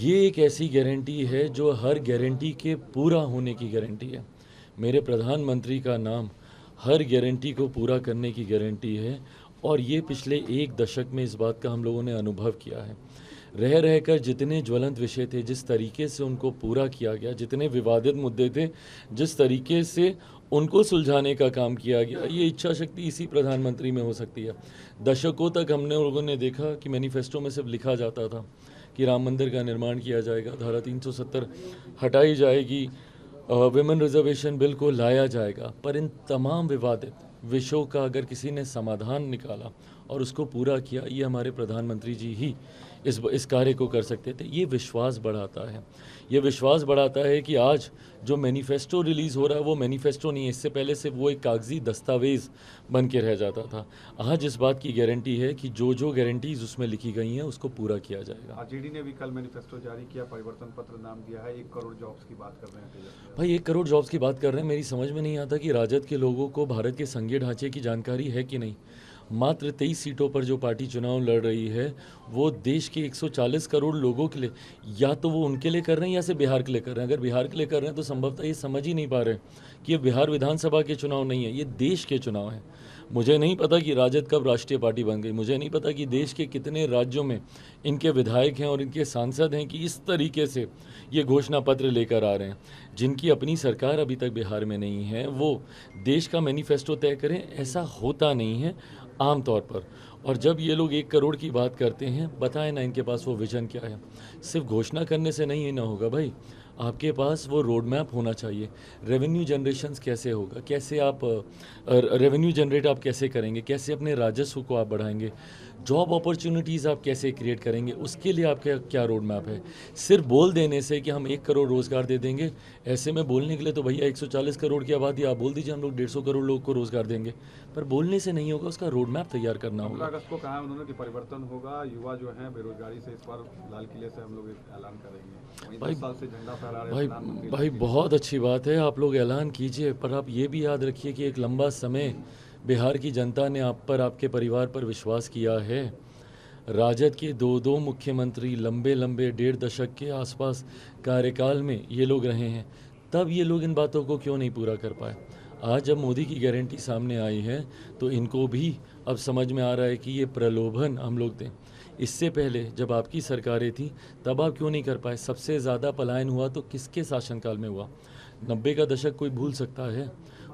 ये एक ऐसी गारंटी है जो हर गारंटी के पूरा होने की गारंटी है। मेरे प्रधानमंत्री का नाम हर गारंटी को पूरा करने की गारंटी है और ये पिछले एक दशक में इस बात का हम लोगों ने अनुभव किया है। रह रहकर जितने ज्वलंत विषय थे, जिस तरीके से उनको पूरा किया गया, जितने विवादित मुद्दे थे, जिस तरीके से उनको सुलझाने का काम किया गया, ये इच्छा शक्ति इसी प्रधानमंत्री में हो सकती है। दशकों तक हमने लोगों ने देखा कि मैनिफेस्टो में सिर्फ लिखा जाता था कि राम मंदिर का निर्माण किया जाएगा, धारा 370 हटाई जाएगी, विमेन रिजर्वेशन बिल को लाया जाएगा, पर इन तमाम विवादित विषयों का अगर किसी ने समाधान निकाला और उसको पूरा किया, ये हमारे प्रधानमंत्री जी ही इस कार्य को कर सकते थे। ये विश्वास बढ़ाता है, ये विश्वास बढ़ाता है कि आज जो मैनिफेस्टो रिलीज़ हो रहा है वो मैनिफेस्टो नहीं है, इससे पहले से वो एक कागजी दस्तावेज़ बन के रह जाता था। आज इस बात की गारंटी है कि जो गारंटीज़ उसमें लिखी गई हैं उसको पूरा किया जाएगा। आरजेडी ने भी कल मैनिफेस्टो जारी किया, परिवर्तन पत्र नाम दिया है, 1 करोड़ जॉब्स की बात कर रहे हैं। भाई 1 करोड़ जॉब्स की बात कर रहे हैं, मेरी समझ में नहीं आता कि राजद के लोगों को भारत के संघीय ढांचे की जानकारी है कि नहीं। मात्र 23 सीटों पर जो पार्टी चुनाव लड़ रही है वो देश के 140 करोड़ लोगों के लिए, या तो वो उनके लिए कर रहे हैं या से बिहार के लिए कर रहे हैं। अगर बिहार के लिए कर रहे हैं तो संभवतः ये समझ ही नहीं पा रहे कि ये बिहार विधानसभा के चुनाव नहीं है, ये देश के चुनाव हैं। मुझे नहीं पता कि राजद कब राष्ट्रीय पार्टी बन गई, मुझे नहीं पता कि देश के कितने राज्यों में इनके विधायक हैं और इनके सांसद हैं कि इस तरीके से ये घोषणा पत्र लेकर आ रहे हैं। जिनकी अपनी सरकार अभी तक बिहार में नहीं है वो देश का मैनिफेस्टो तय करें, ऐसा होता नहीं है आम तौर पर। और जब ये लोग 1 करोड़ की बात करते हैं, बताएं ना इनके पास वो विजन क्या है। सिर्फ घोषणा करने से नहीं ना होगा भाई, आपके पास वो रोड मैप होना चाहिए। रेवेन्यू जनरेशन्स कैसे होगा, कैसे आप रेवेन्यू जनरेट आप कैसे करेंगे, कैसे अपने राजस्व को आप बढ़ाएंगे, जॉब अपॉर्चुनिटीज़ आप कैसे क्रिएट करेंगे, उसके लिए आपका क्या रोड मैप है। सिर्फ बोल देने से कि हम 1 करोड़ रोज़गार दे देंगे, ऐसे में बोलने के लिए तो भैया 140 करोड़ की आबादी, आप बोल दीजिए हम लोग 150 करोड़ लोग को रोज़गार देंगे, पर बोलने से नहीं होगा, उसका रोड मैप तैयार करना होगा। 15 अगस्त को कहा उन्होंने कि परिवर्तन होगा, युवा जो है बेरोजगारी से इस बार लाल किले से हम लोग ऐलान करेंगे। भाई 10 साल से झंडा फहरा रहे हैं भाई बहुत अच्छी बात है, आप लोग ऐलान कीजिए, पर आप ये भी याद रखिए कि एक लंबा समय बिहार की जनता ने आप पर, आपके परिवार पर विश्वास किया है। राजद के 2 मुख्यमंत्री लंबे 1.5 दशक के आसपास कार्यकाल में ये लोग रहे हैं, तब ये लोग इन बातों को क्यों नहीं पूरा कर पाए। आज जब मोदी की गारंटी सामने आई है तो इनको भी अब समझ में आ रहा है कि ये प्रलोभन हम लोग दें। इससे पहले जब आपकी सरकारें थी तब आप क्यों नहीं कर पाए। सबसे ज़्यादा पलायन हुआ तो किसके शासनकाल में हुआ। 90 का दशक कोई भूल सकता है,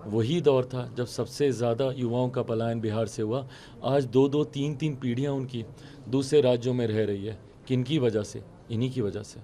वही दौर था जब सबसे ज़्यादा युवाओं का पलायन बिहार से हुआ। आज 2-2, 3-3 पीढ़ियाँ उनकी दूसरे राज्यों में रह रही है। किन की वजह से? इन्हीं की वजह से।